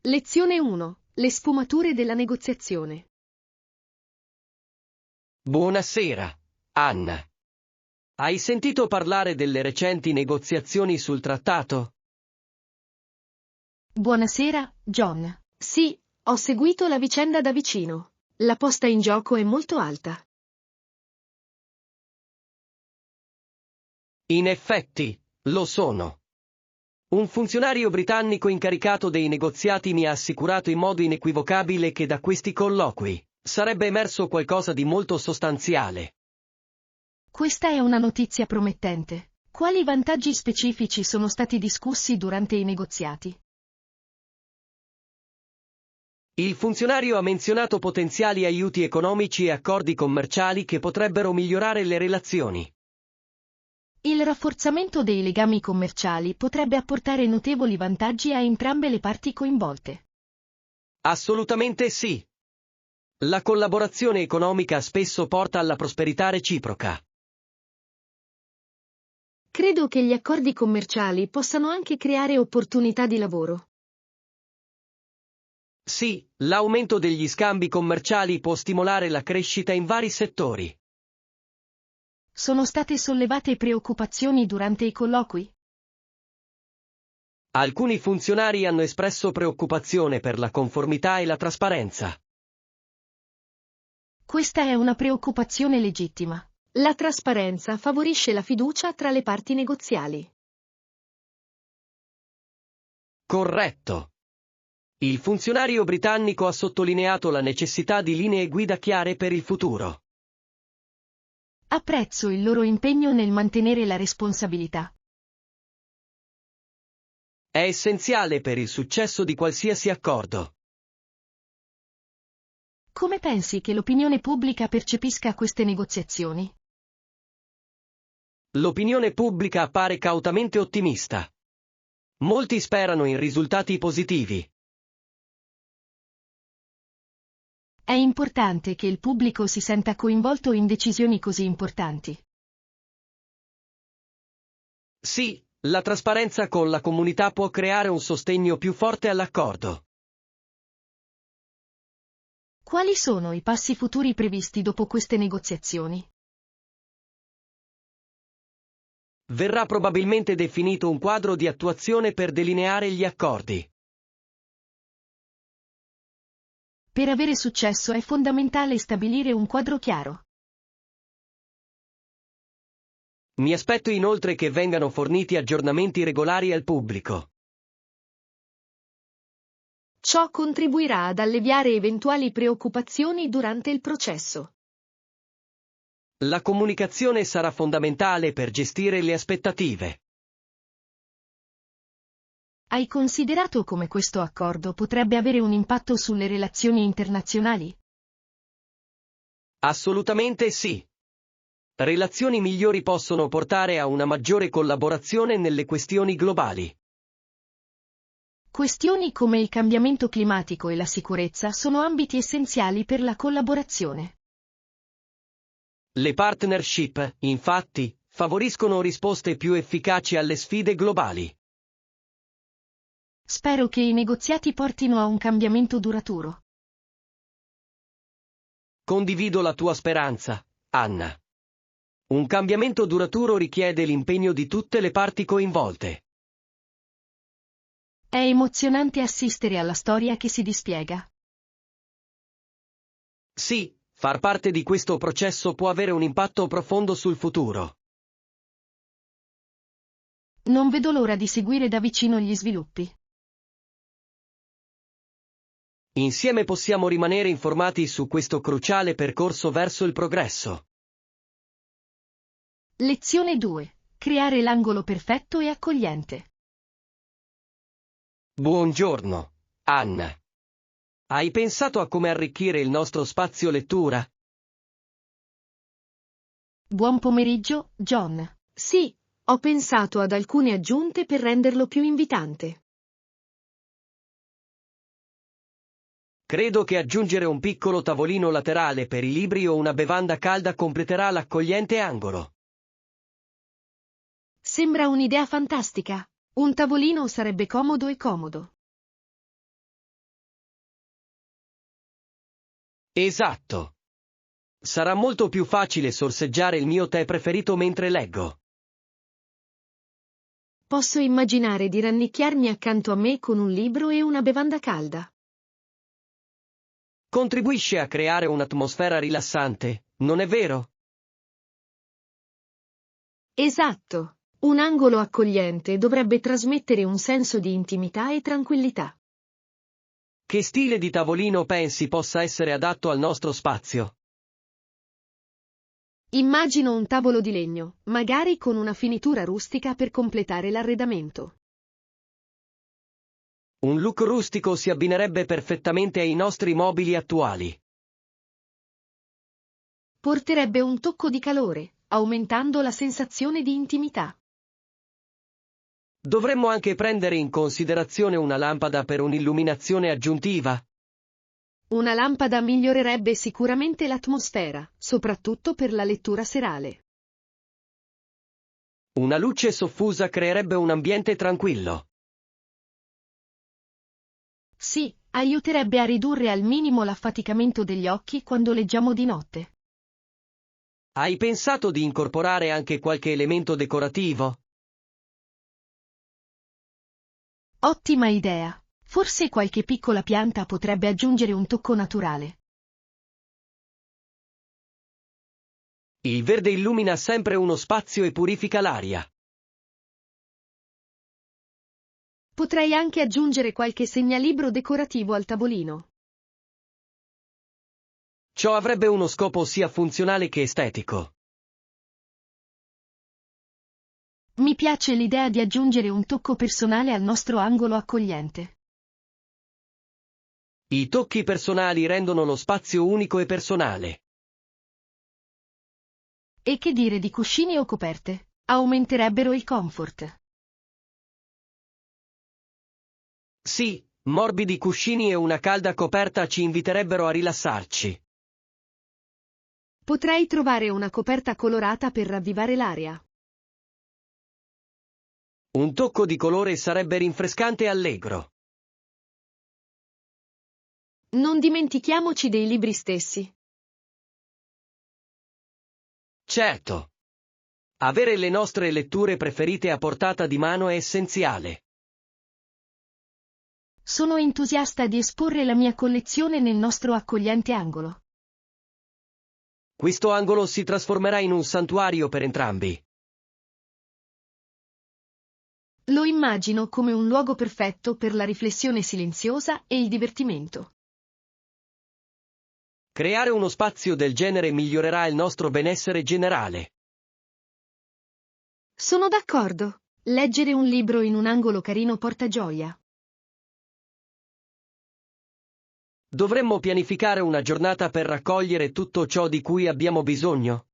Lezione 1. Le sfumature della negoziazione. Buonasera, Anna. Hai sentito parlare delle recenti negoziazioni sul trattato? Buonasera, John. Sì, ho seguito la vicenda da vicino. La posta in gioco è molto alta. In effetti, lo sono. Un funzionario britannico incaricato dei negoziati mi ha assicurato in modo inequivocabile che da questi colloqui sarebbe emerso qualcosa di molto sostanziale. Questa è una notizia promettente. Quali vantaggi specifici sono stati discussi durante i negoziati? Il funzionario ha menzionato potenziali aiuti economici e accordi commerciali che potrebbero migliorare le relazioni. Il rafforzamento dei legami commerciali potrebbe apportare notevoli vantaggi a entrambe le parti coinvolte. Assolutamente sì. La collaborazione economica spesso porta alla prosperità reciproca. Credo che gli accordi commerciali possano anche creare opportunità di lavoro. Sì, l'aumento degli scambi commerciali può stimolare la crescita in vari settori. Sono state sollevate preoccupazioni durante i colloqui? Alcuni funzionari hanno espresso preoccupazione per la conformità e la trasparenza. Questa è una preoccupazione legittima. La trasparenza favorisce la fiducia tra le parti negoziali. Corretto. Il funzionario britannico ha sottolineato la necessità di linee guida chiare per il futuro. Apprezzo il loro impegno nel mantenere la responsabilità. È essenziale per il successo di qualsiasi accordo. Come pensi che l'opinione pubblica percepisca queste negoziazioni? L'opinione pubblica appare cautamente ottimista. Molti sperano in risultati positivi. È importante che il pubblico si senta coinvolto in decisioni così importanti. Sì, la trasparenza con la comunità può creare un sostegno più forte all'accordo. Quali sono i passi futuri previsti dopo queste negoziazioni? Verrà probabilmente definito un quadro di attuazione per delineare gli accordi. Per avere successo è fondamentale stabilire un quadro chiaro. Mi aspetto inoltre che vengano forniti aggiornamenti regolari al pubblico. Ciò contribuirà ad alleviare eventuali preoccupazioni durante il processo. La comunicazione sarà fondamentale per gestire le aspettative. Hai considerato come questo accordo potrebbe avere un impatto sulle relazioni internazionali? Assolutamente sì. Relazioni migliori possono portare a una maggiore collaborazione nelle questioni globali. Questioni come il cambiamento climatico e la sicurezza sono ambiti essenziali per la collaborazione. Le partnership, infatti, favoriscono risposte più efficaci alle sfide globali. Spero che i negoziati portino a un cambiamento duraturo. Condivido la tua speranza, Anna. Un cambiamento duraturo richiede l'impegno di tutte le parti coinvolte. È emozionante assistere alla storia che si dispiega. Sì, far parte di questo processo può avere un impatto profondo sul futuro. Non vedo l'ora di seguire da vicino gli sviluppi. Insieme possiamo rimanere informati su questo cruciale percorso verso il progresso. Lezione 2. Creare l'angolo perfetto e accogliente. Buongiorno, Anna. Hai pensato a come arricchire il nostro spazio lettura? Buon pomeriggio, John. Sì, ho pensato ad alcune aggiunte per renderlo più invitante. Credo che aggiungere un piccolo tavolino laterale per i libri o una bevanda calda completerà l'accogliente angolo. Sembra un'idea fantastica. Un tavolino sarebbe comodo e comodo. Esatto. Sarà molto più facile sorseggiare il mio tè preferito mentre leggo. Posso immaginare di rannicchiarmi accanto a me con un libro e una bevanda calda. Contribuisce a creare un'atmosfera rilassante, non è vero? Esatto. Un angolo accogliente dovrebbe trasmettere un senso di intimità e tranquillità. Che stile di tavolino pensi possa essere adatto al nostro spazio? Immagino un tavolo di legno, magari con una finitura rustica per completare l'arredamento. Un look rustico si abbinerebbe perfettamente ai nostri mobili attuali. Porterebbe un tocco di calore, aumentando la sensazione di intimità. Dovremmo anche prendere in considerazione una lampada per un'illuminazione aggiuntiva. Una lampada migliorerebbe sicuramente l'atmosfera, soprattutto per la lettura serale. Una luce soffusa creerebbe un ambiente tranquillo. Sì, aiuterebbe a ridurre al minimo l'affaticamento degli occhi quando leggiamo di notte. Hai pensato di incorporare anche qualche elemento decorativo? Ottima idea. Forse qualche piccola pianta potrebbe aggiungere un tocco naturale. Il verde illumina sempre uno spazio e purifica l'aria. Potrei anche aggiungere qualche segnalibro decorativo al tavolino. Ciò avrebbe uno scopo sia funzionale che estetico. Mi piace l'idea di aggiungere un tocco personale al nostro angolo accogliente. I tocchi personali rendono lo spazio unico e personale. E che dire di cuscini o coperte? Aumenterebbero il comfort. Sì, morbidi cuscini e una calda coperta ci inviterebbero a rilassarci. Potrei trovare una coperta colorata per ravvivare l'aria. Un tocco di colore sarebbe rinfrescante e allegro. Non dimentichiamoci dei libri stessi. Certo. Avere le nostre letture preferite a portata di mano è essenziale. Sono entusiasta di esporre la mia collezione nel nostro accogliente angolo. Questo angolo si trasformerà in un santuario per entrambi. Lo immagino come un luogo perfetto per la riflessione silenziosa e il divertimento. Creare uno spazio del genere migliorerà il nostro benessere generale. Sono d'accordo. Leggere un libro in un angolo carino porta gioia. Dovremmo pianificare una giornata per raccogliere tutto ciò di cui abbiamo bisogno.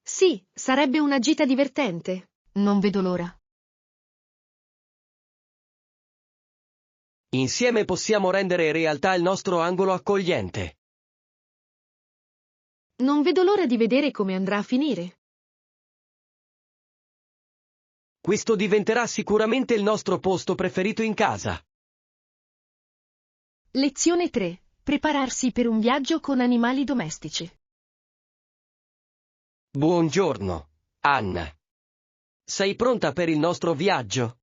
Sì, sarebbe una gita divertente. Non vedo l'ora. Insieme possiamo rendere realtà il nostro angolo accogliente. Non vedo l'ora di vedere come andrà a finire. Questo diventerà sicuramente il nostro posto preferito in casa. Lezione 3. Prepararsi per un viaggio con animali domestici. Buongiorno, Anna. Sei pronta per il nostro viaggio?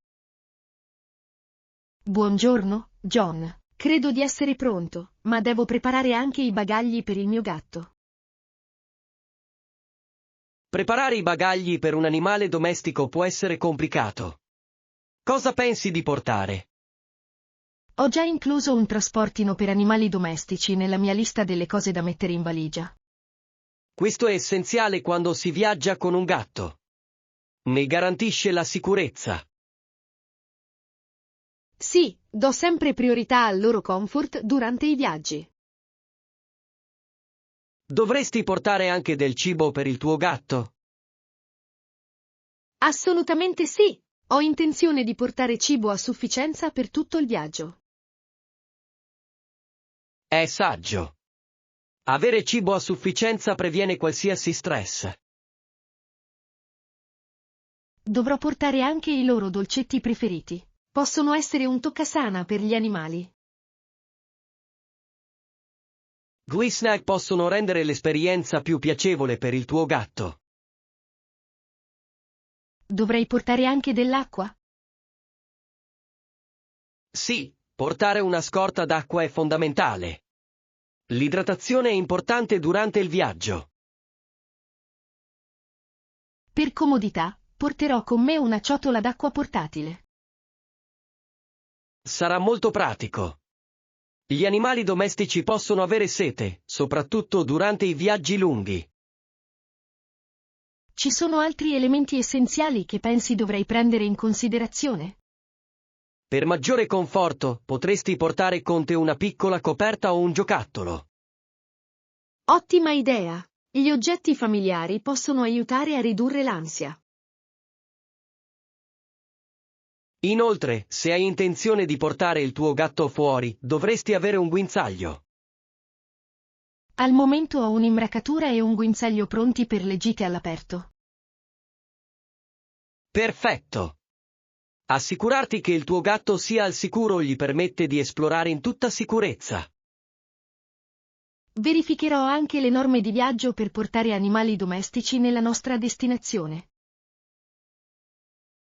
Buongiorno, John. Credo di essere pronto, ma devo preparare anche i bagagli per il mio gatto. Preparare i bagagli per un animale domestico può essere complicato. Cosa pensi di portare? Ho già incluso un trasportino per animali domestici nella mia lista delle cose da mettere in valigia. Questo è essenziale quando si viaggia con un gatto. Ne garantisce la sicurezza. Sì, do sempre priorità al loro comfort durante i viaggi. Dovresti portare anche del cibo per il tuo gatto? Assolutamente sì. Ho intenzione di portare cibo a sufficienza per tutto il viaggio. È saggio. Avere cibo a sufficienza previene qualsiasi stress. Dovrò portare anche i loro dolcetti preferiti. Possono essere un toccasana per gli animali. Gui snack possono rendere l'esperienza più piacevole per il tuo gatto. Dovrei portare anche dell'acqua? Sì, portare una scorta d'acqua è fondamentale. L'idratazione è importante durante il viaggio. Per comodità, porterò con me una ciotola d'acqua portatile. Sarà molto pratico. Gli animali domestici possono avere sete, soprattutto durante i viaggi lunghi. Ci sono altri elementi essenziali che pensi dovrei prendere in considerazione? Per maggiore conforto, potresti portare con te una piccola coperta o un giocattolo. Ottima idea! Gli oggetti familiari possono aiutare a ridurre l'ansia. Inoltre, se hai intenzione di portare il tuo gatto fuori, dovresti avere un guinzaglio. Al momento ho un'imbracatura e un guinzaglio pronti per le gite all'aperto. Perfetto! Assicurarti che il tuo gatto sia al sicuro gli permette di esplorare in tutta sicurezza. Verificherò anche le norme di viaggio per portare animali domestici nella nostra destinazione.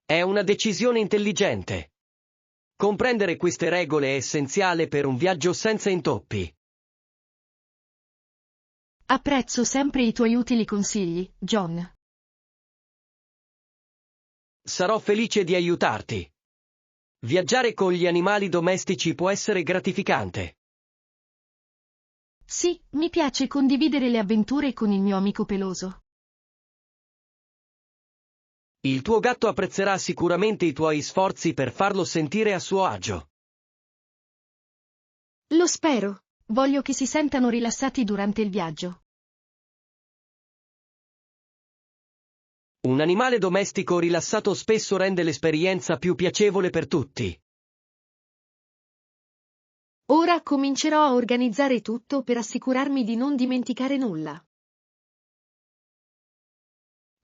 È una decisione intelligente. Comprendere queste regole è essenziale per un viaggio senza intoppi. Apprezzo sempre i tuoi utili consigli, John. Sarò felice di aiutarti. Viaggiare con gli animali domestici può essere gratificante. Sì, mi piace condividere le avventure con il mio amico peloso. Il tuo gatto apprezzerà sicuramente i tuoi sforzi per farlo sentire a suo agio. Lo spero. Voglio che si sentano rilassati durante il viaggio. Un animale domestico rilassato spesso rende l'esperienza più piacevole per tutti. Ora comincerò a organizzare tutto per assicurarmi di non dimenticare nulla.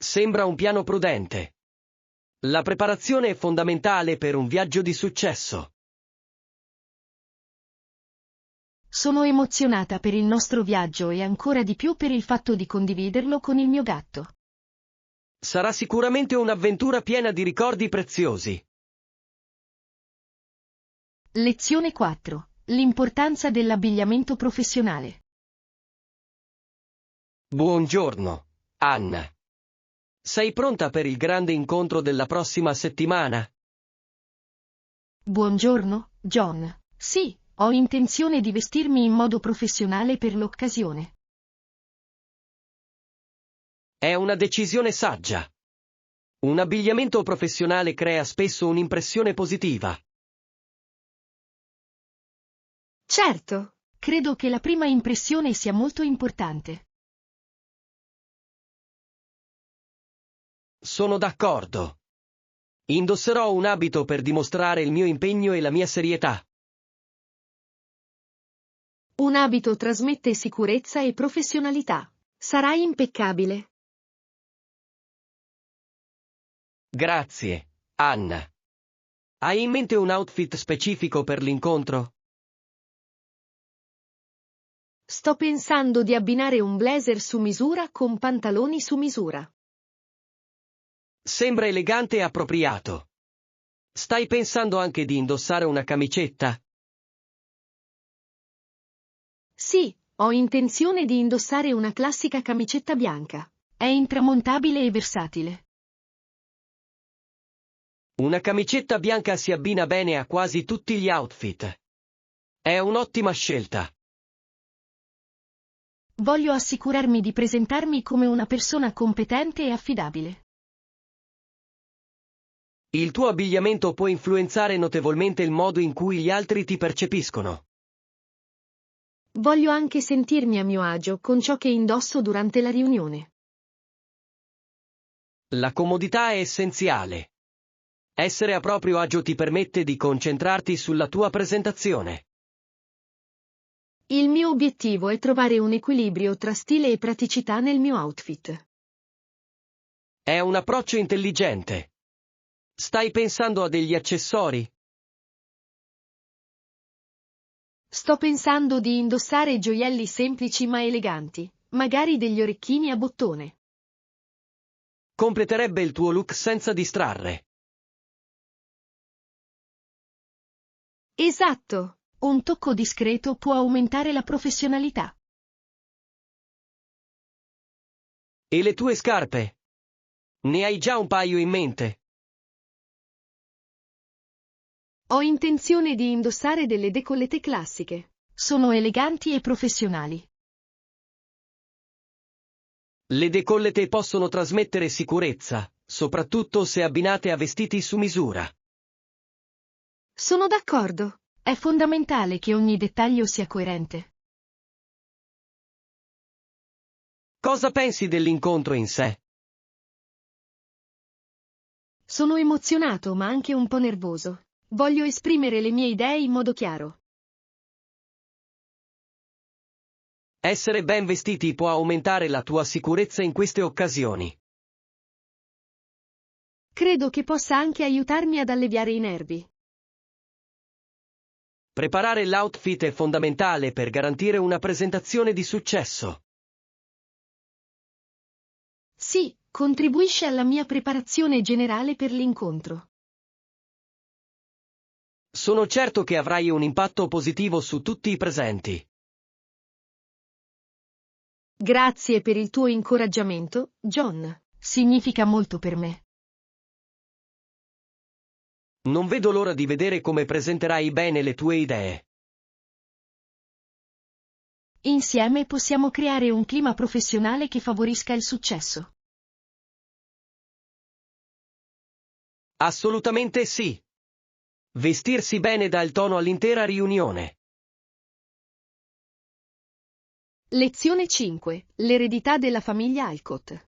Sembra un piano prudente. La preparazione è fondamentale per un viaggio di successo. Sono emozionata per il nostro viaggio e ancora di più per il fatto di condividerlo con il mio gatto. Sarà sicuramente un'avventura piena di ricordi preziosi. Lezione 4. L'importanza dell'abbigliamento professionale. Buongiorno, Anna. Sei pronta per il grande incontro della prossima settimana? Buongiorno, John. Sì, ho intenzione di vestirmi in modo professionale per l'occasione. È una decisione saggia. Un abbigliamento professionale crea spesso un'impressione positiva. Certo, credo che la prima impressione sia molto importante. Sono d'accordo. Indosserò un abito per dimostrare il mio impegno e la mia serietà. Un abito trasmette sicurezza e professionalità. Sarai impeccabile. Grazie, Anna. Hai in mente un outfit specifico per l'incontro? Sto pensando di abbinare un blazer su misura con pantaloni su misura. Sembra elegante e appropriato. Stai pensando anche di indossare una camicetta? Sì, ho intenzione di indossare una classica camicetta bianca. È intramontabile e versatile. Una camicetta bianca si abbina bene a quasi tutti gli outfit. È un'ottima scelta. Voglio assicurarmi di presentarmi come una persona competente e affidabile. Il tuo abbigliamento può influenzare notevolmente il modo in cui gli altri ti percepiscono. Voglio anche sentirmi a mio agio con ciò che indosso durante la riunione. La comodità è essenziale. Essere a proprio agio ti permette di concentrarti sulla tua presentazione. Il mio obiettivo è trovare un equilibrio tra stile e praticità nel mio outfit. È un approccio intelligente. Stai pensando a degli accessori? Sto pensando di indossare gioielli semplici ma eleganti, magari degli orecchini a bottone. Completerebbe il tuo look senza distrarre. Esatto, un tocco discreto può aumentare la professionalità. E le tue scarpe? Ne hai già un paio in mente? Ho intenzione di indossare delle décolleté classiche. Sono eleganti e professionali. Le décolleté possono trasmettere sicurezza, soprattutto se abbinate a vestiti su misura. Sono d'accordo. È fondamentale che ogni dettaglio sia coerente. Cosa pensi dell'incontro in sé? Sono emozionato ma anche un po' nervoso. Voglio esprimere le mie idee in modo chiaro. Essere ben vestiti può aumentare la tua sicurezza in queste occasioni. Credo che possa anche aiutarmi ad alleviare i nervi. Preparare l'outfit è fondamentale per garantire una presentazione di successo. Sì, contribuisce alla mia preparazione generale per l'incontro. Sono certo che avrai un impatto positivo su tutti i presenti. Grazie per il tuo incoraggiamento, John. Significa molto per me. Non vedo l'ora di vedere come presenterai bene le tue idee. Insieme possiamo creare un clima professionale che favorisca il successo. Assolutamente sì. Vestirsi bene dà il tono all'intera riunione. Lezione 5. L'eredità della famiglia Alcott.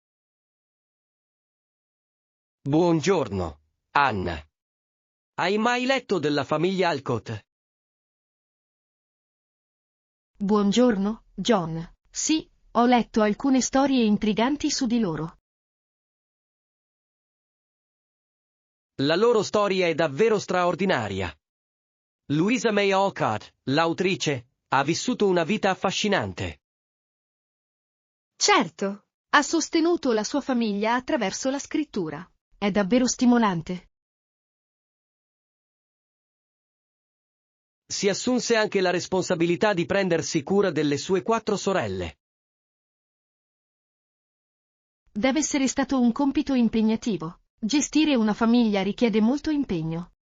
Buongiorno, Anna. Hai mai letto della famiglia Alcott? Buongiorno, John. Sì, ho letto alcune storie intriganti su di loro. La loro storia è davvero straordinaria. Louisa May Alcott, l'autrice, ha vissuto una vita affascinante. Certo, ha sostenuto la sua famiglia attraverso la scrittura. È davvero stimolante. Si assunse anche la responsabilità di prendersi cura delle sue 4 sorelle. Deve essere stato un compito impegnativo. Gestire una famiglia richiede molto impegno.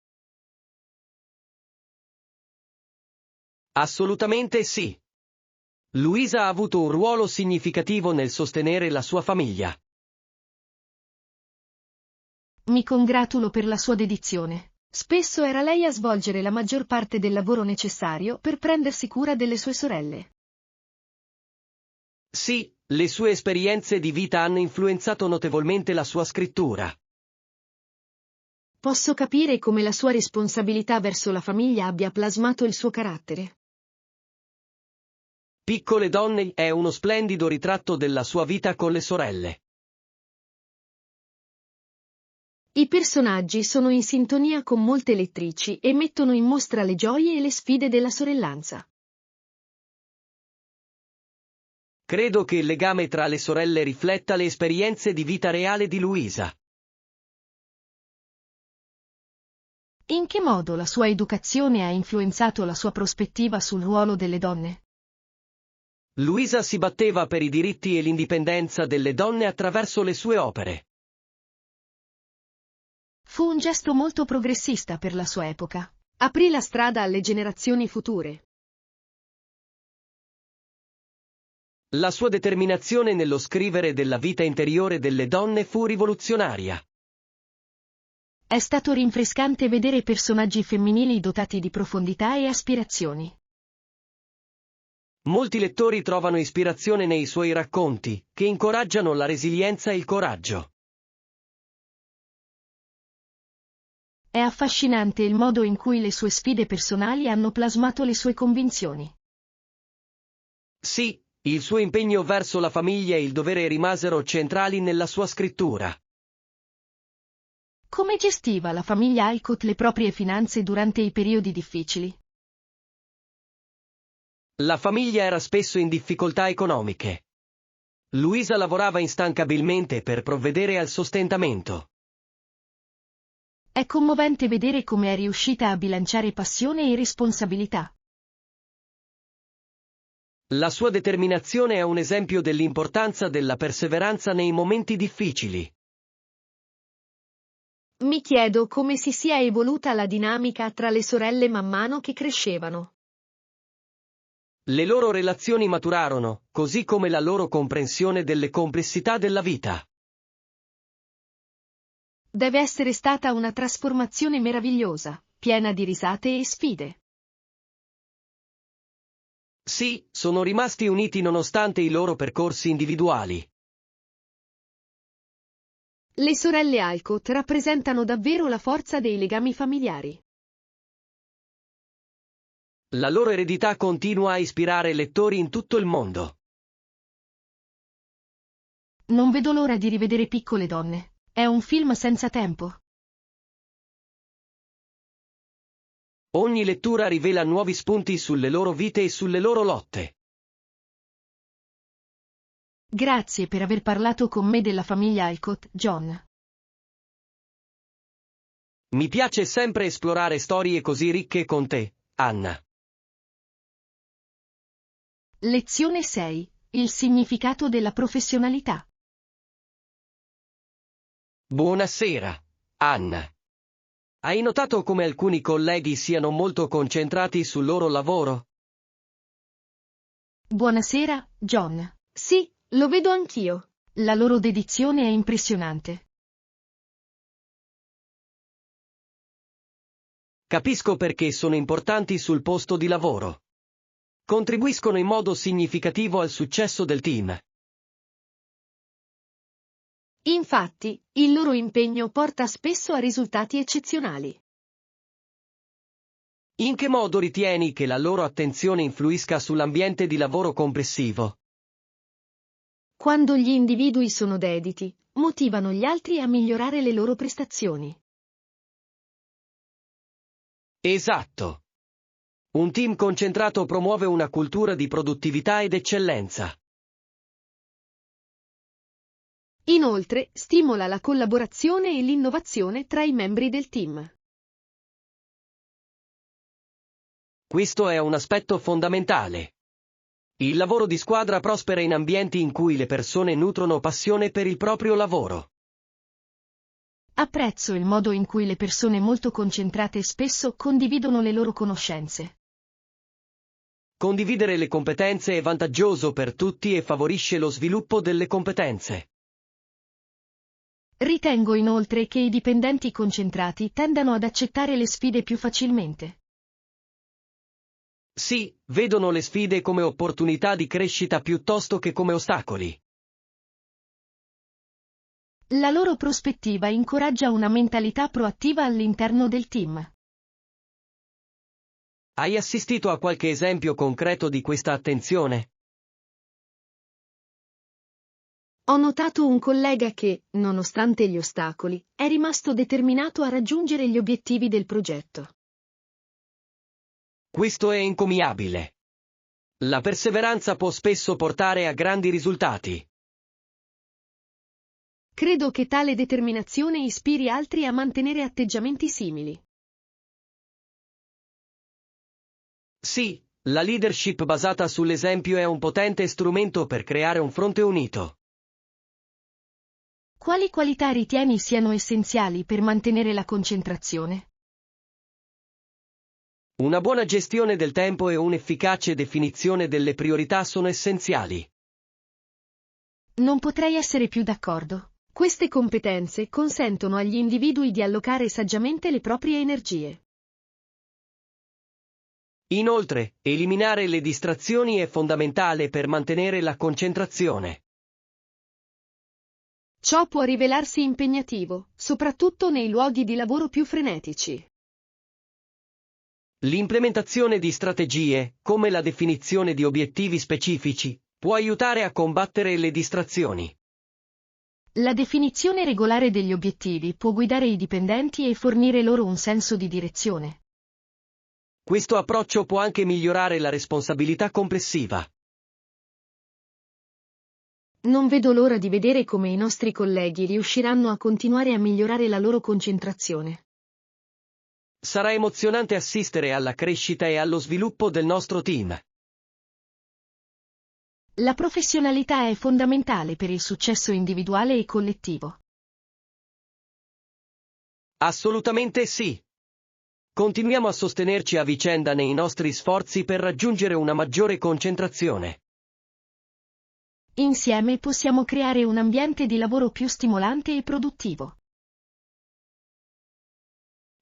Assolutamente sì. Louisa ha avuto un ruolo significativo nel sostenere la sua famiglia. Mi congratulo per la sua dedizione. Spesso era lei a svolgere la maggior parte del lavoro necessario per prendersi cura delle sue sorelle. Sì, le sue esperienze di vita hanno influenzato notevolmente la sua scrittura. Posso capire come la sua responsabilità verso la famiglia abbia plasmato il suo carattere. Piccole donne è uno splendido ritratto della sua vita con le sorelle. I personaggi sono in sintonia con molte lettrici e mettono in mostra le gioie e le sfide della sorellanza. Credo che il legame tra le sorelle rifletta le esperienze di vita reale di Louisa. In che modo la sua educazione ha influenzato la sua prospettiva sul ruolo delle donne? Louisa si batteva per i diritti e l'indipendenza delle donne attraverso le sue opere. Fu un gesto molto progressista per la sua epoca. Aprì la strada alle generazioni future. La sua determinazione nello scrivere della vita interiore delle donne fu rivoluzionaria. È stato rinfrescante vedere personaggi femminili dotati di profondità e aspirazioni. Molti lettori trovano ispirazione nei suoi racconti, che incoraggiano la resilienza e il coraggio. È affascinante il modo in cui le sue sfide personali hanno plasmato le sue convinzioni. Sì, il suo impegno verso la famiglia e il dovere rimasero centrali nella sua scrittura. Come gestiva la famiglia Alcott le proprie finanze durante i periodi difficili? La famiglia era spesso in difficoltà economiche. Luisa lavorava instancabilmente per provvedere al sostentamento. È commovente vedere come è riuscita a bilanciare passione e responsabilità. La sua determinazione è un esempio dell'importanza della perseveranza nei momenti difficili. Mi chiedo come si sia evoluta la dinamica tra le sorelle man mano che crescevano. Le loro relazioni maturarono, così come la loro comprensione delle complessità della vita. Deve essere stata una trasformazione meravigliosa, piena di risate e sfide. Sì, sono rimasti uniti nonostante i loro percorsi individuali. Le sorelle Alcott rappresentano davvero la forza dei legami familiari. La loro eredità continua a ispirare lettori in tutto il mondo. Non vedo l'ora di rivedere Piccole donne. È un film senza tempo. Ogni lettura rivela nuovi spunti sulle loro vite e sulle loro lotte. Grazie per aver parlato con me della famiglia Alcott, John. Mi piace sempre esplorare storie così ricche con te, Anna. Lezione 6. Il significato della professionalità. Buonasera, Anna. Hai notato come alcuni colleghi siano molto concentrati sul loro lavoro? Buonasera, John. Sì, lo vedo anch'io. La loro dedizione è impressionante. Capisco perché sono importanti sul posto di lavoro. Contribuiscono in modo significativo al successo del team. Infatti, il loro impegno porta spesso a risultati eccezionali. In che modo ritieni che la loro attenzione influisca sull'ambiente di lavoro complessivo? Quando gli individui sono dediti, motivano gli altri a migliorare le loro prestazioni. Esatto. Un team concentrato promuove una cultura di produttività ed eccellenza. Inoltre, stimola la collaborazione e l'innovazione tra i membri del team. Questo è un aspetto fondamentale. Il lavoro di squadra prospera in ambienti in cui le persone nutrono passione per il proprio lavoro. Apprezzo il modo in cui le persone molto concentrate spesso condividono le loro conoscenze. Condividere le competenze è vantaggioso per tutti e favorisce lo sviluppo delle competenze. Ritengo inoltre che i dipendenti concentrati tendano ad accettare le sfide più facilmente. Sì, vedono le sfide come opportunità di crescita piuttosto che come ostacoli. La loro prospettiva incoraggia una mentalità proattiva all'interno del team. Hai assistito a qualche esempio concreto di questa attenzione? Ho notato un collega che, nonostante gli ostacoli, è rimasto determinato a raggiungere gli obiettivi del progetto. Questo è encomiabile. La perseveranza può spesso portare a grandi risultati. Credo che tale determinazione ispiri altri a mantenere atteggiamenti simili. Sì, la leadership basata sull'esempio è un potente strumento per creare un fronte unito. Quali qualità ritieni siano essenziali per mantenere la concentrazione? Una buona gestione del tempo e un'efficace definizione delle priorità sono essenziali. Non potrei essere più d'accordo. Queste competenze consentono agli individui di allocare saggiamente le proprie energie. Inoltre, eliminare le distrazioni è fondamentale per mantenere la concentrazione. Ciò può rivelarsi impegnativo, soprattutto nei luoghi di lavoro più frenetici. L'implementazione di strategie, come la definizione di obiettivi specifici, può aiutare a combattere le distrazioni. La definizione regolare degli obiettivi può guidare i dipendenti e fornire loro un senso di direzione. Questo approccio può anche migliorare la responsabilità complessiva. Non vedo l'ora di vedere come i nostri colleghi riusciranno a continuare a migliorare la loro concentrazione. Sarà emozionante assistere alla crescita e allo sviluppo del nostro team. La professionalità è fondamentale per il successo individuale e collettivo. Assolutamente sì. Continuiamo a sostenerci a vicenda nei nostri sforzi per raggiungere una maggiore concentrazione. Insieme possiamo creare un ambiente di lavoro più stimolante e produttivo.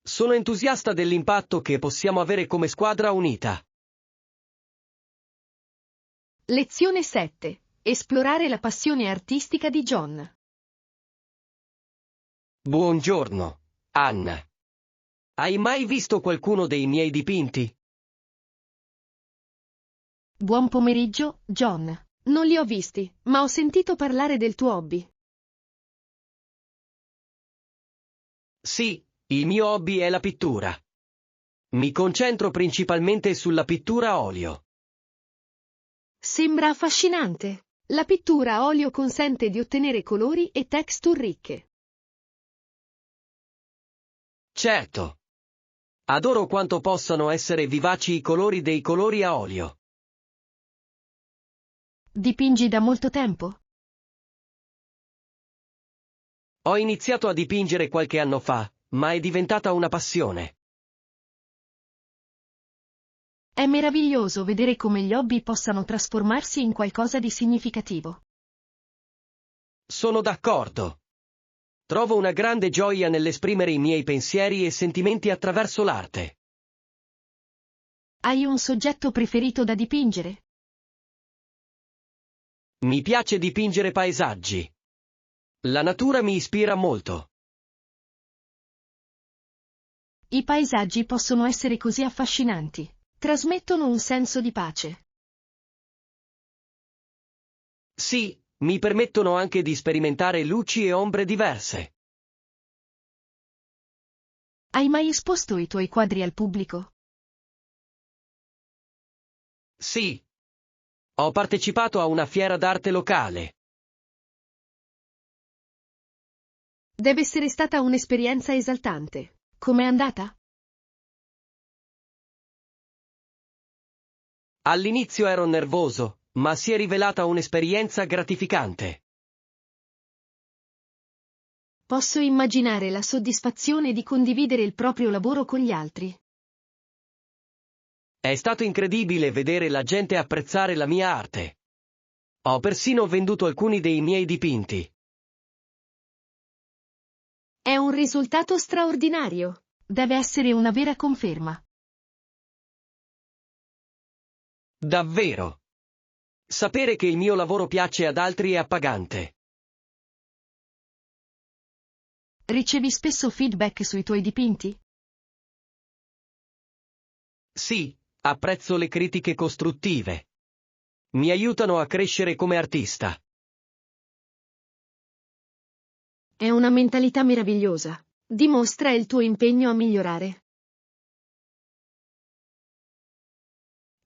Sono entusiasta dell'impatto che possiamo avere come squadra unita. Lezione 7. Esplorare la passione artistica di John. Buongiorno, Anna. Hai mai visto qualcuno dei miei dipinti? Buon pomeriggio, John. Non li ho visti, ma ho sentito parlare del tuo hobby. Sì, il mio hobby è la pittura. Mi concentro principalmente sulla pittura a olio. Sembra affascinante. La pittura a olio consente di ottenere colori e texture ricche. Certo. Adoro quanto possano essere vivaci i colori dei colori a olio. Dipingi da molto tempo? Ho iniziato a dipingere qualche anno fa, ma è diventata una passione. È meraviglioso vedere come gli hobby possano trasformarsi in qualcosa di significativo. Sono d'accordo. Trovo una grande gioia nell'esprimere i miei pensieri e sentimenti attraverso l'arte. Hai un soggetto preferito da dipingere? Mi piace dipingere paesaggi. La natura mi ispira molto. I paesaggi possono essere così affascinanti. Trasmettono un senso di pace. Sì, mi permettono anche di sperimentare luci e ombre diverse. Hai mai esposto i tuoi quadri al pubblico? Sì. Ho partecipato a una fiera d'arte locale. Deve essere stata un'esperienza esaltante. Com'è andata? All'inizio ero nervoso, ma si è rivelata un'esperienza gratificante. Posso immaginare la soddisfazione di condividere il proprio lavoro con gli altri. È stato incredibile vedere la gente apprezzare la mia arte. Ho persino venduto alcuni dei miei dipinti. È un risultato straordinario. Deve essere una vera conferma. Davvero. Sapere che il mio lavoro piace ad altri è appagante. Ricevi spesso feedback sui tuoi dipinti? Sì, apprezzo le critiche costruttive. Mi aiutano a crescere come artista. È una mentalità meravigliosa. Dimostra il tuo impegno a migliorare.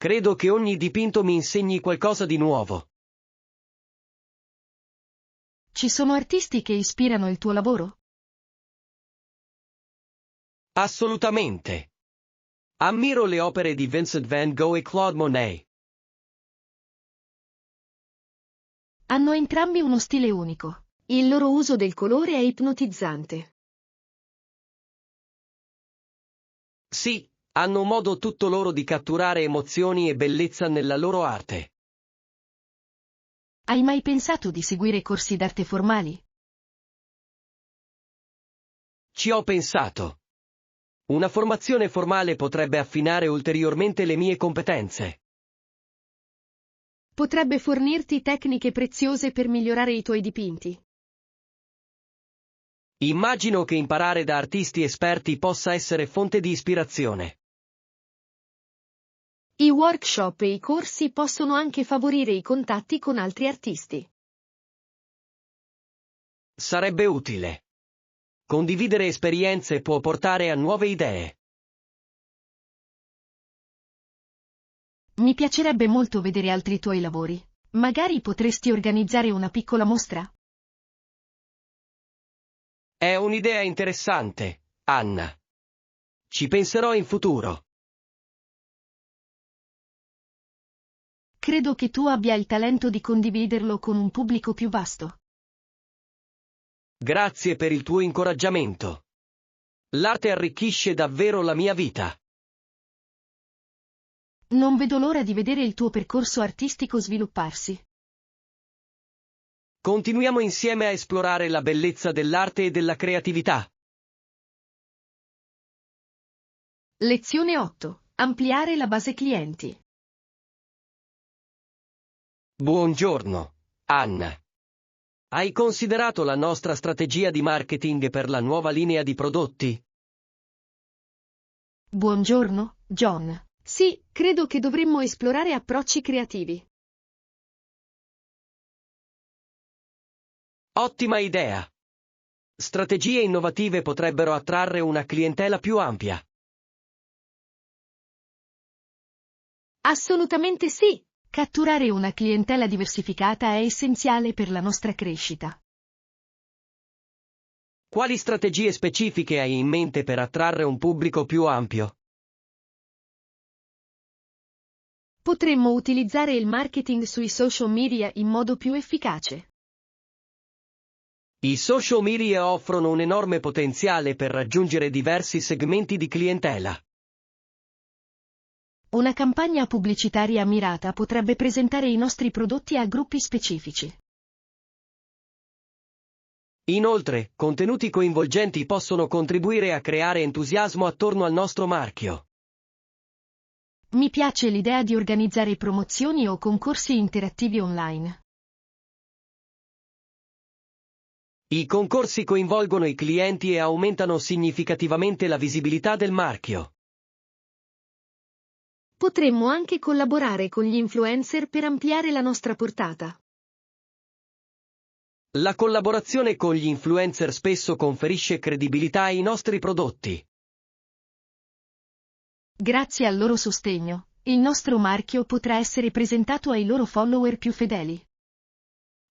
Credo che ogni dipinto mi insegni qualcosa di nuovo. Ci sono artisti che ispirano il tuo lavoro? Assolutamente. Ammiro le opere di Vincent van Gogh e Claude Monet. Hanno entrambi uno stile unico. Il loro uso del colore è ipnotizzante. Sì, hanno un modo tutto loro di catturare emozioni e bellezza nella loro arte. Hai mai pensato di seguire corsi d'arte formali? Ci ho pensato. Una formazione formale potrebbe affinare ulteriormente le mie competenze. Potrebbe fornirti tecniche preziose per migliorare i tuoi dipinti. Immagino che imparare da artisti esperti possa essere fonte di ispirazione. I workshop e i corsi possono anche favorire i contatti con altri artisti. Sarebbe utile. Condividere esperienze può portare a nuove idee. Mi piacerebbe molto vedere altri tuoi lavori. Magari potresti organizzare una piccola mostra? È un'idea interessante, Anna. Ci penserò in futuro. Credo che tu abbia il talento di condividerlo con un pubblico più vasto. Grazie per il tuo incoraggiamento. L'arte arricchisce davvero la mia vita. Non vedo l'ora di vedere il tuo percorso artistico svilupparsi. Continuiamo insieme a esplorare la bellezza dell'arte e della creatività. Lezione 8. Ampliare la base clienti. Buongiorno, Anna. Hai considerato la nostra strategia di marketing per la nuova linea di prodotti? Buongiorno, John. Sì, credo che dovremmo esplorare approcci creativi. Ottima idea! Strategie innovative potrebbero attrarre una clientela più ampia. Assolutamente sì! Catturare una clientela diversificata è essenziale per la nostra crescita. Quali strategie specifiche hai in mente per attrarre un pubblico più ampio? Potremmo utilizzare il marketing sui social media in modo più efficace. I social media offrono un enorme potenziale per raggiungere diversi segmenti di clientela. Una campagna pubblicitaria mirata potrebbe presentare i nostri prodotti a gruppi specifici. Inoltre, contenuti coinvolgenti possono contribuire a creare entusiasmo attorno al nostro marchio. Mi piace l'idea di organizzare promozioni o concorsi interattivi online. I concorsi coinvolgono i clienti e aumentano significativamente la visibilità del marchio. Potremmo anche collaborare con gli influencer per ampliare la nostra portata. La collaborazione con gli influencer spesso conferisce credibilità ai nostri prodotti. Grazie al loro sostegno, il nostro marchio potrà essere presentato ai loro follower più fedeli.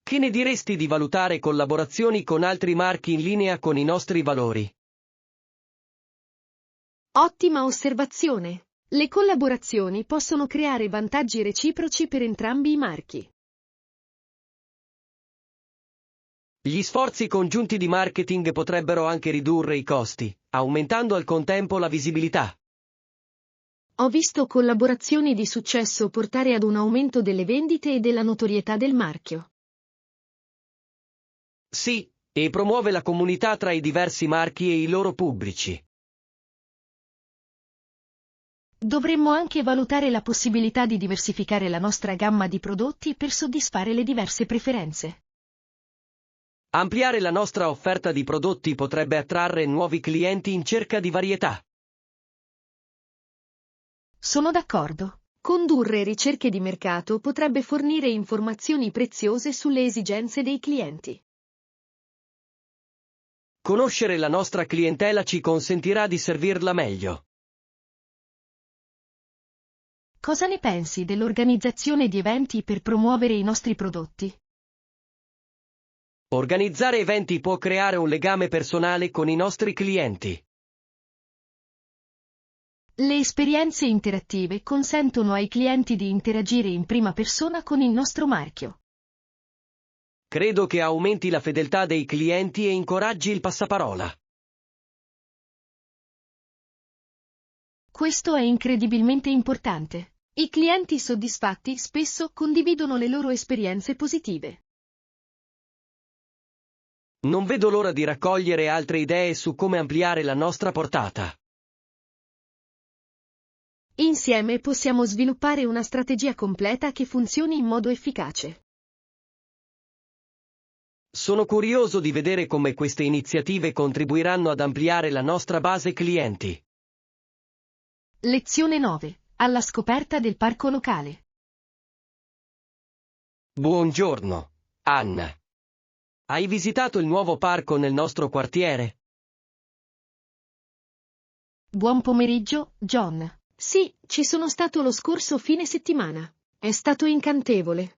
Che ne diresti di valutare collaborazioni con altri marchi in linea con i nostri valori? Ottima osservazione! Le collaborazioni possono creare vantaggi reciproci per entrambi i marchi. Gli sforzi congiunti di marketing potrebbero anche ridurre i costi, aumentando al contempo la visibilità. Ho visto collaborazioni di successo portare ad un aumento delle vendite e della notorietà del marchio. Sì, e promuove la comunità tra i diversi marchi e i loro pubblici. Dovremmo anche valutare la possibilità di diversificare la nostra gamma di prodotti per soddisfare le diverse preferenze. Ampliare la nostra offerta di prodotti potrebbe attrarre nuovi clienti in cerca di varietà. Sono d'accordo. Condurre ricerche di mercato potrebbe fornire informazioni preziose sulle esigenze dei clienti. Conoscere la nostra clientela ci consentirà di servirla meglio. Cosa ne pensi dell'organizzazione di eventi per promuovere i nostri prodotti? Organizzare eventi può creare un legame personale con i nostri clienti. Le esperienze interattive consentono ai clienti di interagire in prima persona con il nostro marchio. Credo che aumenti la fedeltà dei clienti e incoraggi il passaparola. Questo è incredibilmente importante. I clienti soddisfatti spesso condividono le loro esperienze positive. Non vedo l'ora di raccogliere altre idee su come ampliare la nostra portata. Insieme possiamo sviluppare una strategia completa che funzioni in modo efficace. Sono curioso di vedere come queste iniziative contribuiranno ad ampliare la nostra base clienti. Lezione 9. Alla scoperta del parco locale. Buongiorno, Anna. Hai visitato il nuovo parco nel nostro quartiere? Buon pomeriggio, John. Sì, ci sono stato lo scorso fine settimana. È stato incantevole.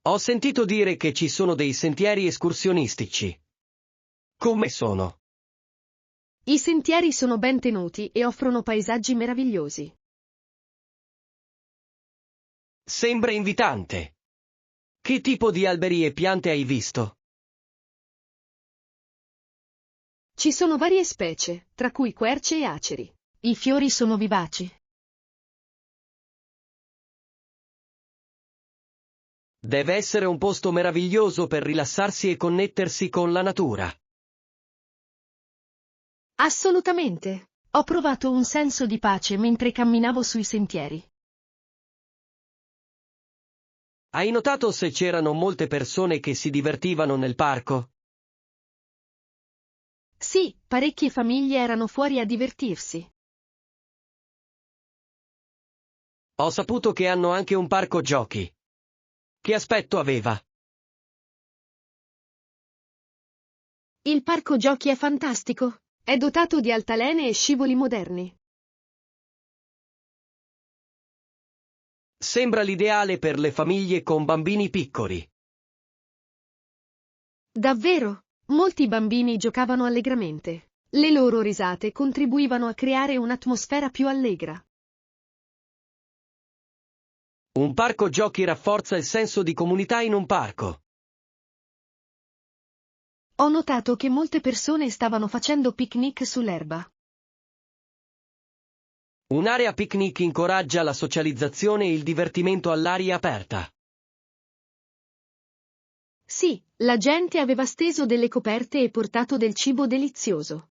Ho sentito dire che ci sono dei sentieri escursionistici. Come sono? I sentieri sono ben tenuti e offrono paesaggi meravigliosi. Sembra invitante. Che tipo di alberi e piante hai visto? Ci sono varie specie, tra cui querce e aceri. I fiori sono vivaci. Deve essere un posto meraviglioso per rilassarsi e connettersi con la natura. Assolutamente. Ho provato un senso di pace mentre camminavo sui sentieri. Hai notato se c'erano molte persone che si divertivano nel parco? Sì, parecchie famiglie erano fuori a divertirsi. Ho saputo che hanno anche un parco giochi. Che aspetto aveva? Il parco giochi è fantastico. È dotato di altalene e scivoli moderni. Sembra l'ideale per le famiglie con bambini piccoli. Davvero? Molti bambini giocavano allegramente. Le loro risate contribuivano a creare un'atmosfera più allegra. Un parco giochi rafforza il senso di comunità in un parco. Ho notato che molte persone stavano facendo picnic sull'erba. Un'area picnic incoraggia la socializzazione e il divertimento all'aria aperta. Sì, la gente aveva steso delle coperte e portato del cibo delizioso.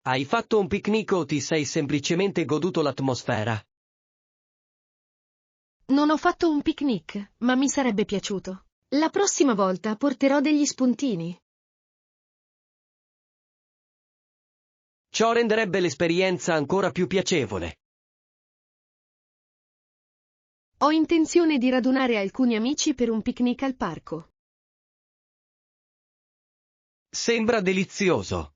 Hai fatto un picnic o ti sei semplicemente goduto l'atmosfera? Non ho fatto un picnic, ma mi sarebbe piaciuto. La prossima volta porterò degli spuntini. Ciò renderebbe l'esperienza ancora più piacevole. Ho intenzione di radunare alcuni amici per un picnic al parco. Sembra delizioso.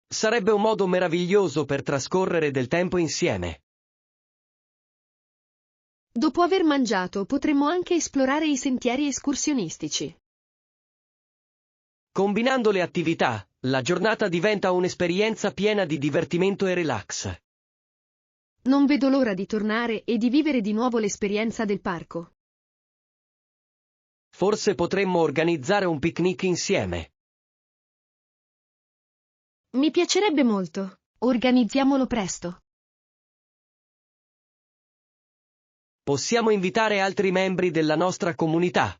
Sarebbe un modo meraviglioso per trascorrere del tempo insieme. Dopo aver mangiato potremmo anche esplorare i sentieri escursionistici. Combinando le attività, la giornata diventa un'esperienza piena di divertimento e relax. Non vedo l'ora di tornare e di vivere di nuovo l'esperienza del parco. Forse potremmo organizzare un picnic insieme. Mi piacerebbe molto. Organizziamolo presto. Possiamo invitare altri membri della nostra comunità.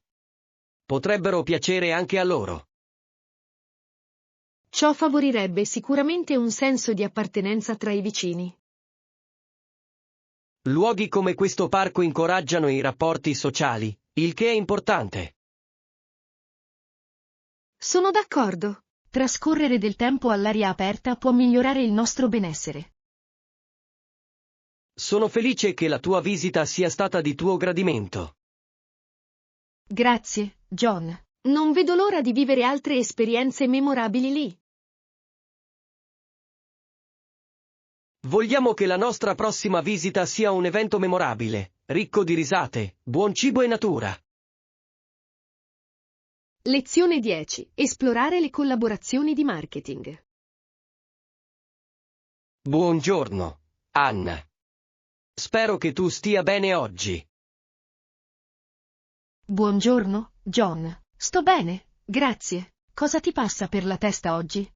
Potrebbero piacere anche a loro. Ciò favorirebbe sicuramente un senso di appartenenza tra i vicini. Luoghi come questo parco incoraggiano i rapporti sociali, il che è importante. Sono d'accordo. Trascorrere del tempo all'aria aperta può migliorare il nostro benessere. Sono felice che la tua visita sia stata di tuo gradimento. Grazie, John. Non vedo l'ora di vivere altre esperienze memorabili lì. Vogliamo che la nostra prossima visita sia un evento memorabile, ricco di risate, buon cibo e natura. Lezione 10. Esplorare le collaborazioni di marketing. Buongiorno, Anna. Spero che tu stia bene oggi. Buongiorno, John. Sto bene, grazie. Cosa ti passa per la testa oggi?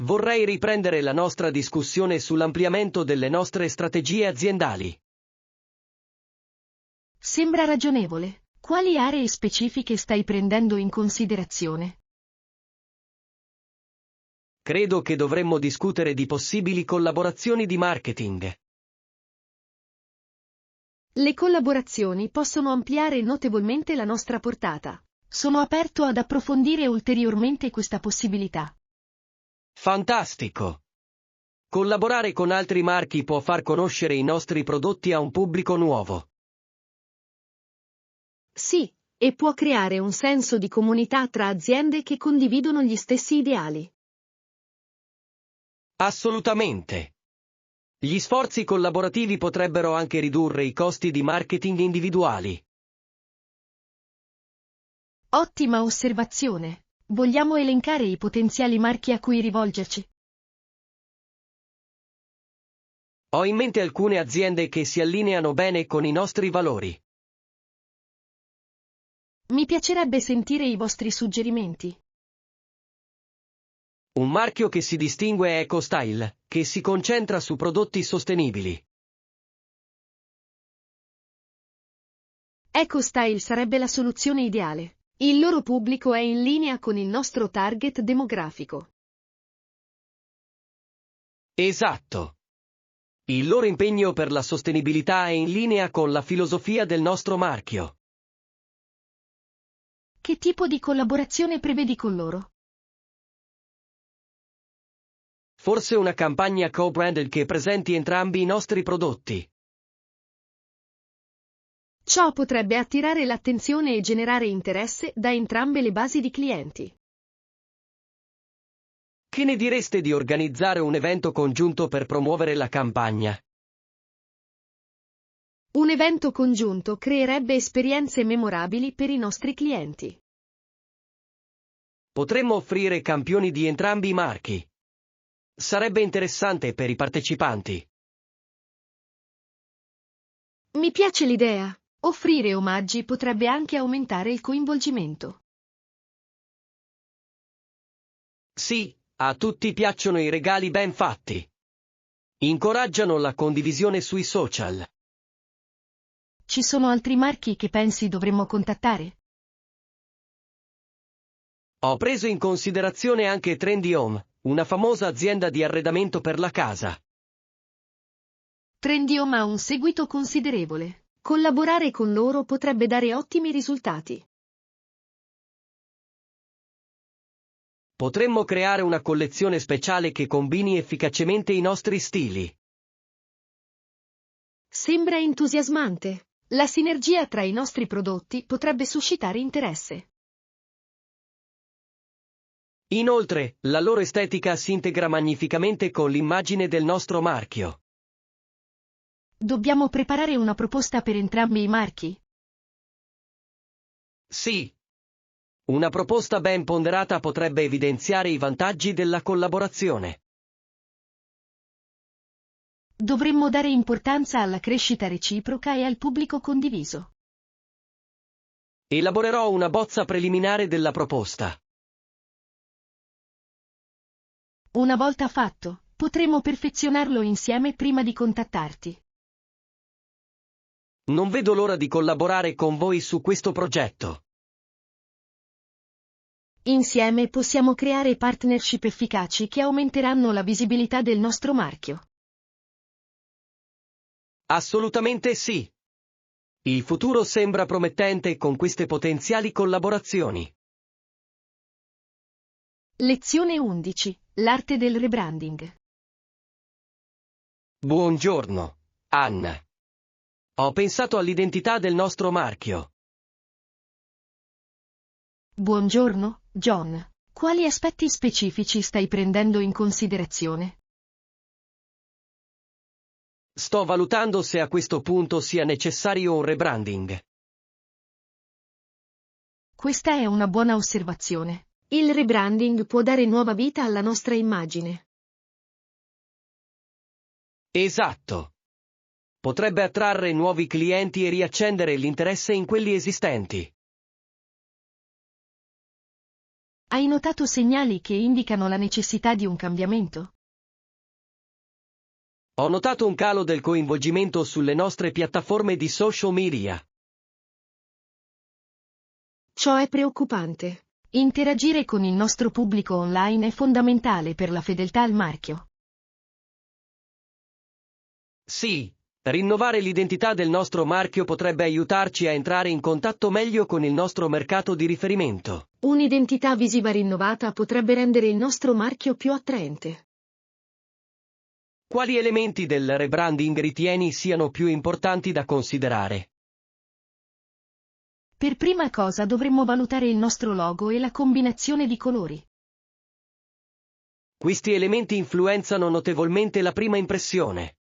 Vorrei riprendere la nostra discussione sull'ampliamento delle nostre strategie aziendali. Sembra ragionevole. Quali aree specifiche stai prendendo in considerazione? Credo che dovremmo discutere di possibili collaborazioni di marketing. Le collaborazioni possono ampliare notevolmente la nostra portata. Sono aperto ad approfondire ulteriormente questa possibilità. Fantastico! Collaborare con altri marchi può far conoscere i nostri prodotti a un pubblico nuovo. Sì, e può creare un senso di comunità tra aziende che condividono gli stessi ideali. Assolutamente. Gli sforzi collaborativi potrebbero anche ridurre i costi di marketing individuali. Ottima osservazione. Vogliamo elencare i potenziali marchi a cui rivolgerci? Ho in mente alcune aziende che si allineano bene con i nostri valori. Mi piacerebbe sentire i vostri suggerimenti. Un marchio che si distingue è EcoStyle, che si concentra su prodotti sostenibili. EcoStyle sarebbe la soluzione ideale. Il loro pubblico è in linea con il nostro target demografico. Esatto. Il loro impegno per la sostenibilità è in linea con la filosofia del nostro marchio. Che tipo di collaborazione prevedi con loro? Forse una campagna co-branded che presenti entrambi i nostri prodotti. Ciò potrebbe attirare l'attenzione e generare interesse da entrambe le basi di clienti. Che ne direste di organizzare un evento congiunto per promuovere la campagna? Un evento congiunto creerebbe esperienze memorabili per i nostri clienti. Potremmo offrire campioni di entrambi i marchi. Sarebbe interessante per i partecipanti. Mi piace l'idea. Offrire omaggi potrebbe anche aumentare il coinvolgimento. Sì, a tutti piacciono i regali ben fatti. Incoraggiano la condivisione sui social. Ci sono altri marchi che pensi dovremmo contattare? Ho preso in considerazione anche Trendy Home, una famosa azienda di arredamento per la casa. Trendyol ha un seguito considerevole. Collaborare con loro potrebbe dare ottimi risultati. Potremmo creare una collezione speciale che combini efficacemente i nostri stili. Sembra entusiasmante. La sinergia tra i nostri prodotti potrebbe suscitare interesse. Inoltre, la loro estetica si integra magnificamente con l'immagine del nostro marchio. Dobbiamo preparare una proposta per entrambi i marchi? Sì. Una proposta ben ponderata potrebbe evidenziare i vantaggi della collaborazione. Dovremmo dare importanza alla crescita reciproca e al pubblico condiviso. Elaborerò una bozza preliminare della proposta. Una volta fatto, potremo perfezionarlo insieme prima di contattarti. Non vedo l'ora di collaborare con voi su questo progetto. Insieme possiamo creare partnership efficaci che aumenteranno la visibilità del nostro marchio. Assolutamente sì. Il futuro sembra promettente con queste potenziali collaborazioni. Lezione 11. L'arte del rebranding. Buongiorno, Anna. Ho pensato all'identità del nostro marchio. Buongiorno, John. Quali aspetti specifici stai prendendo in considerazione? Sto valutando se a questo punto sia necessario un rebranding. Questa è una buona osservazione. Il rebranding può dare nuova vita alla nostra immagine. Esatto. Potrebbe attrarre nuovi clienti e riaccendere l'interesse in quelli esistenti. Hai notato segnali che indicano la necessità di un cambiamento? Ho notato un calo del coinvolgimento sulle nostre piattaforme di social media. Ciò è preoccupante. Interagire con il nostro pubblico online è fondamentale per la fedeltà al marchio. Sì, rinnovare l'identità del nostro marchio potrebbe aiutarci a entrare in contatto meglio con il nostro mercato di riferimento. Un'identità visiva rinnovata potrebbe rendere il nostro marchio più attraente. Quali elementi del rebranding ritieni siano più importanti da considerare? Per prima cosa dovremmo valutare il nostro logo e la combinazione di colori. Questi elementi influenzano notevolmente la prima impressione.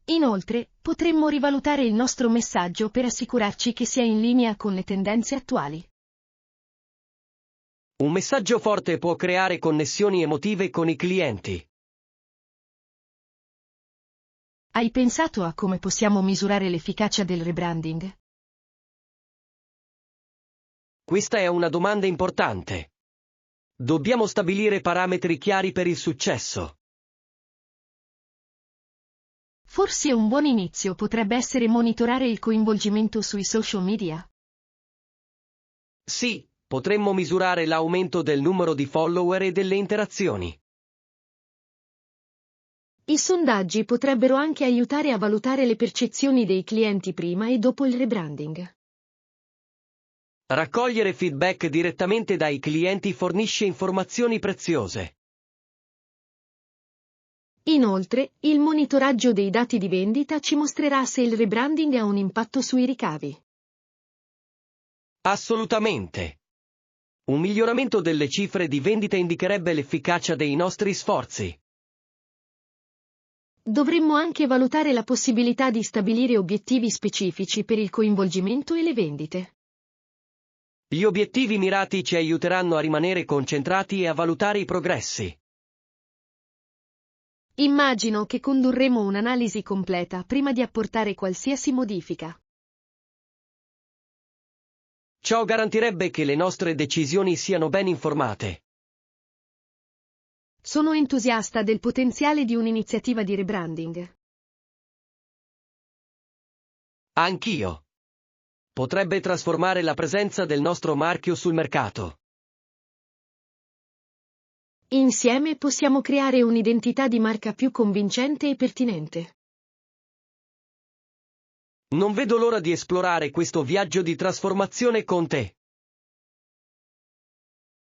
Inoltre, potremmo rivalutare il nostro messaggio per assicurarci che sia in linea con le tendenze attuali. Un messaggio forte può creare connessioni emotive con i clienti. Hai pensato a come possiamo misurare l'efficacia del rebranding? Questa è una domanda importante. Dobbiamo stabilire parametri chiari per il successo. Forse un buon inizio potrebbe essere monitorare il coinvolgimento sui social media. Sì, potremmo misurare l'aumento del numero di follower e delle interazioni. I sondaggi potrebbero anche aiutare a valutare le percezioni dei clienti prima e dopo il rebranding. Raccogliere feedback direttamente dai clienti fornisce informazioni preziose. Inoltre, il monitoraggio dei dati di vendita ci mostrerà se il rebranding ha un impatto sui ricavi. Assolutamente. Un miglioramento delle cifre di vendita indicherebbe l'efficacia dei nostri sforzi. Dovremmo anche valutare la possibilità di stabilire obiettivi specifici per il coinvolgimento e le vendite. Gli obiettivi mirati ci aiuteranno a rimanere concentrati e a valutare i progressi. Immagino che condurremo un'analisi completa prima di apportare qualsiasi modifica. Ciò garantirebbe che le nostre decisioni siano ben informate. Sono entusiasta del potenziale di un'iniziativa di rebranding. Anch'io. Potrebbe trasformare la presenza del nostro marchio sul mercato. Insieme possiamo creare un'identità di marca più convincente e pertinente. Non vedo l'ora di esplorare questo viaggio di trasformazione con te.